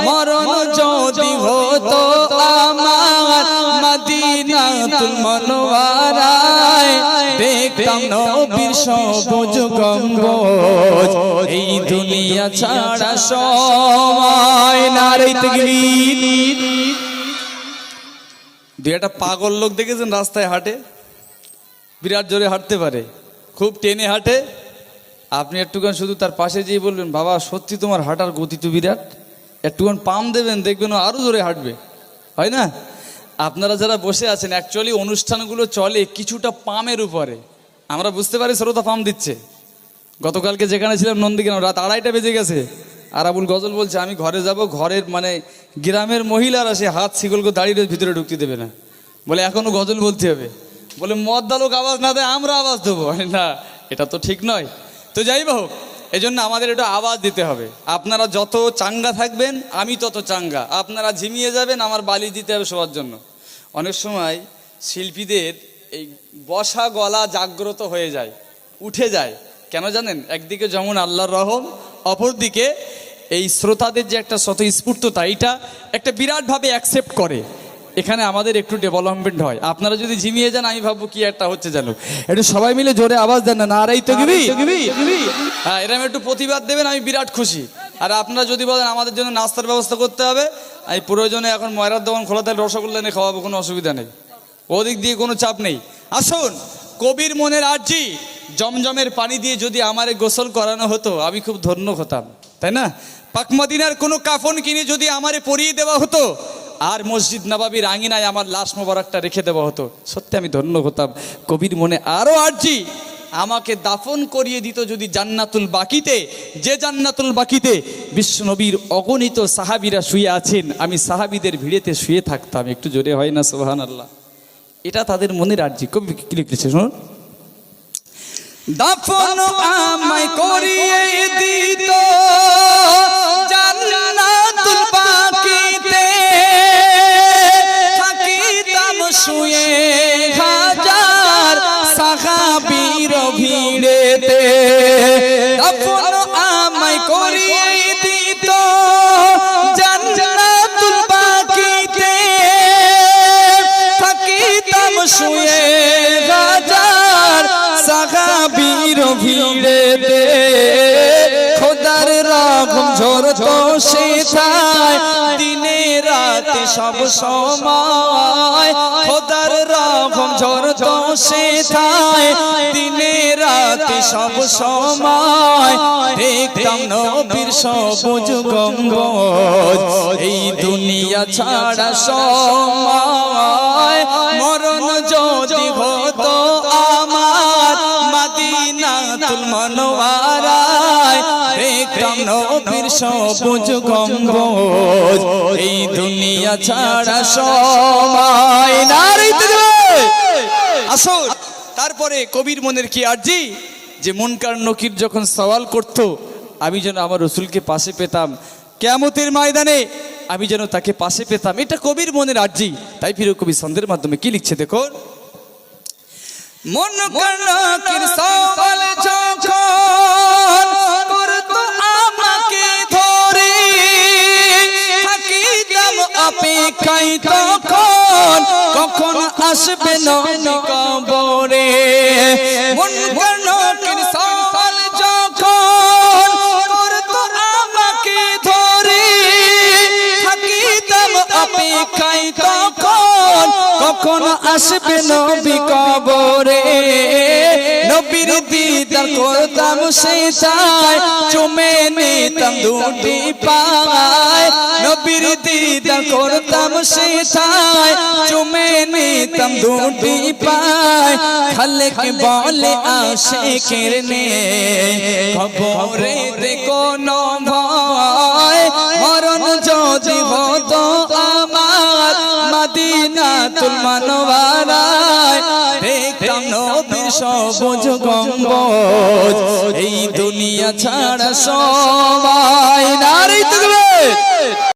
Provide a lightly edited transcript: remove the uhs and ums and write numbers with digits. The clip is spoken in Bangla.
মরণ যদি হতো আমার মদিনাতুল মুনওয়ারায়, দেখতাম নবীর সবুজ গম্বুজ এই দুনিয়া ছাড়া সময়। নারে তাকবীর। দুই একটা পাগল লোক দেখেছেন রাস্তায় হাঁটে, বিরাট জোরে হাঁটতে পারে, খুব টেনে হাঁটে। আপনি একটুখান শুধু তার পাশে যেয়ে বলবেন, বাবা সত্যি তোমার হাঁটার গতি তো বিরাট, একটুখান পাম দেবেন, দেখবেন ও আরও জোরে হাঁটবে, হয় না? আপনারা যারা বসে আছেন, অ্যাকচুয়ালি অনুষ্ঠানগুলো চলে কিছুটা পামের উপরে। আমরা বুঝতে পারি শ্রোতা পাম দিচ্ছে। গতকালকে যেখানে ছিলাম নন্দীগ্রাম, রাত 2:30 বেজে গেছে, আর আবুল গজল বলছে আমি ঘরে যাব, ঘরের মানে গ্রামের মহিলারা সে হাত শিকলকে দাঁড়িয়ে ভিতরে ঢুকতে দেবে না, বলে এখনো গজল বলতে হবে। বলে মদ্দা লোক আওয়াজ না দেয় আমরা আওয়াজ দেবো, না এটা তো ঠিক নয়। তো যাই হোক, এই জন্য আমাদের একটু আওয়াজ দিতে হবে। আপনারা যত চাঙ্গা থাকবেন আমি তত চাঙ্গা, আপনারা ঝিমিয়ে যাবেন আমার বালি দিতে হবে সবার জন্য। অনেক সময় শিল্পীদের এই বসা গলা জাগ্রত হয়ে যায়, উঠে যায়, কেন জানেন? একদিকে যেমন আল্লাহর রহম, অপরদিকে এই শ্রোতাদের যে একটা স্বতঃস্ফূর্ততা, এটা একটা বিরাটভাবে অ্যাকসেপ্ট করে। এখানে আমাদের একটু ডেভেলপমেন্ট হয়। আপনারা যদি ঝিমিয়ে যান আমি ভাববো কি একটা হচ্ছে জানো, একটু সবাই মিলে জোরে আওয়াজ দেন না, নারাই তাকবীর। হ্যাঁ, এরকম একটু প্রতিবাদ দেবেন, আমি বিরাট খুশি। আর আপনারা যদি বলেন আমাদের জন্য নাস্তার ব্যবস্থা করতে হবে, আমি প্রয়োজনে এখন ময়রার দোকান খোলা থাকলে রসগোল্লা এনে খাওয়াবো, কোনো অসুবিধা নেই, ওদিক দিয়ে কোনো চাপ নেই। আসুন, কবির মনের আর্জি, জমজমের পানি দিয়ে যদি আমারে গোসল করানো হতো আমি খুব ধন্য হতাম, তাই না? পাক মদিনার কোনো কাফন কিনে যদি আমারে পরিয়ে দেওয়া হতো, আর মসজিদ নববীর আঙিনায় আমার লাশ মোবারকটা রেখে দেওয়া হতো, সত্যি আমি ধন্য হতাম। কবির মনে আরো আর্জি, আমাকে দাফন করিয়ে দিত যদি জান্নাতুল বাকিতে, যে জান্নাতুল বাকিতে বিশ্বনবীর অগণিত সাহাবীরা শুয়ে আছেন, আমি সাহাবীদের ভিড়েতে শুয়ে থাকতাম। একটু জোরে হয় না সুবহানাল্লাহ? এটা তাদের মনের আর্জি। কবি কি লিখেছে শুনুন, দাফন আমায় করিয়ে দিত জান্নাতুল বাকিতে, থাকিতাম শুয়ে হাজার সাহাবীর ভিড়েতে। দাফন আমায় করিয়ে দিত জান্নাতুল বাকিতে, থাকিতাম শুয়ে হাজার সাহাবীর ভিড়েতে। খোদার রহম ঝরতো সেথায় দিনে রাতে সব সময়, খোদার রহম ঝরতো সেথায় দিনে রাতে সব সময়। দেখতাম নবীর সবুজ গম্বুজ এই দুনিয়া ছাড়া সময়। মরণ যদি হতো আমার মদিনাতুল মুনওয়ারায়, দেখতাম নবীর সবুজ গম্বুজ এই দুনিয়া ছাড়া সময়। নারে তাকবীর। আসুন, তারপরে কবির মনের কি আর্জি, যে মুনকার নকির যখন সওয়াল করত আমি যেন আমার রসুলকে পাশে পেতাম, কিয়ামতের ময়দানে আমি যেন তাকে পাশে পেতাম। এটা কবির মনের আর্জি। তাই প্রিয় কবি ছন্দের মাধ্যমে কি লিখছে দেখুন, মুনকার নকির সওয়াল যখন করতো আমাকে ধরে, থাকিতাম অপেক্ষায় তখন কখন আসবে নবী কবরে। মুনকার নকির সওয়াল যখন করতো আমাকে ধরে, থাকিতাম অপেক্ষায় তখন কখন আসবে নবী কবরে। নবীর দিদার করতাম সেথায় চুমে নিতাম দুটি পায়, নবীর দিদার করতাম সেথায় চুমে নিতাম দুটি পায়। খালেক বলে আশিকের নেই কবরেতে কোনো ভয়, মরণ যদি হতো আমার মদিনাতুল মুনওয়ারায়, দেখতাম নবীর সবুজ গম্বুজ এই দুনিয়া ছাড়া সময়। নারে তাকবীর।